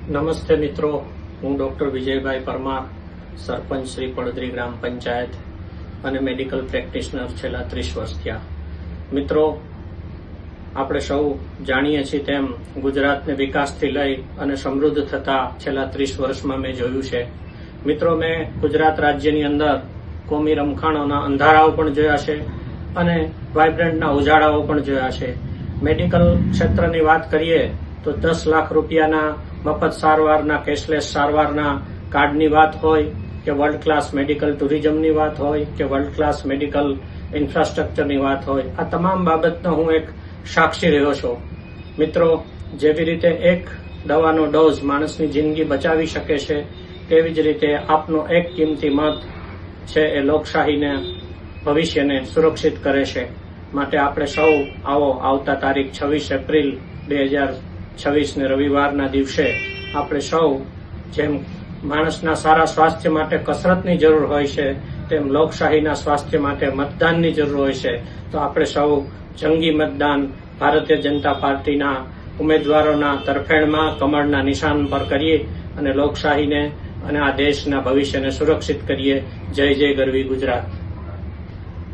નમસ્તે મિત્રો, હું ડોક્ટર વિજયભાઈ પરમાર, સરપંચ શ્રી પડદરી ગ્રામ પંચાયત અને મેડિકલ પ્રેક્ટિશનર છેલ્લા 30 વર્ષ થયા. મિત્રો, આપણે સૌ જાણીએ છીએ તેમ ગુજરાતને વિકાસથી લઈ અને સમૃદ્ધ થતા છેલ્લા 30 વર્ષમાં મેં જોયું છે. મિત્રો, મેં ગુજરાત રાજ્યની અંદર કોમી રમખાણોના અંધારાઓ પણ જોયા છે અને વાઇબ્રન્ટના ઉજાળાઓ પણ જોયા છે. મેડિકલ ક્ષેત્રની વાત કરીએ તો 10 લાખ રૂપિયાના મફત સારવારના, કેશલેસ સારવારના કાર્ડની વાત હોય કે વર્લ્ડ ક્લાસ મેડિકલ ટુરિઝમની વાત હોય કે વર્લ્ડ ક્લાસ મેડિકલ ઇન્ફ્રાસ્ટ્રક્ચરની વાત હોય, આ તમામ બાબતનો હું એક સાક્ષી રહ્યો છું. મિત્રો, જેવી રીતે એક દવાનો ડોઝ માણસની જિંદગી બચાવી શકે છે, તેવી જ રીતે આપનો એક કિંમતી મત છે એ લોકશાહીને, ભવિષ્યને સુરક્ષિત કરે છે. માટે આપણે સૌ આવતા તારીખ 26 એપ્રિલ 2026 રવિવારના દિવસે આપણે સૌ જેમ માણસના સારા સ્વાસ્થ્ય માટે કસરતની જરૂર હોય છે, તેમ લોકશાહીના સ્વાસ્થ્ય માટે મતદાનની જરૂર હોય છે. તો આપણે સૌ જંગી મતદાન ભારતીય જનતા પાર્ટીના ઉમેદવારોના તરફેણમાં કમળના નિશાન પર કરીએ અને લોકશાહીને અને આ દેશના ભવિષ્યને સુરક્ષિત કરીએ. જય જય ગરવી ગુજરાત.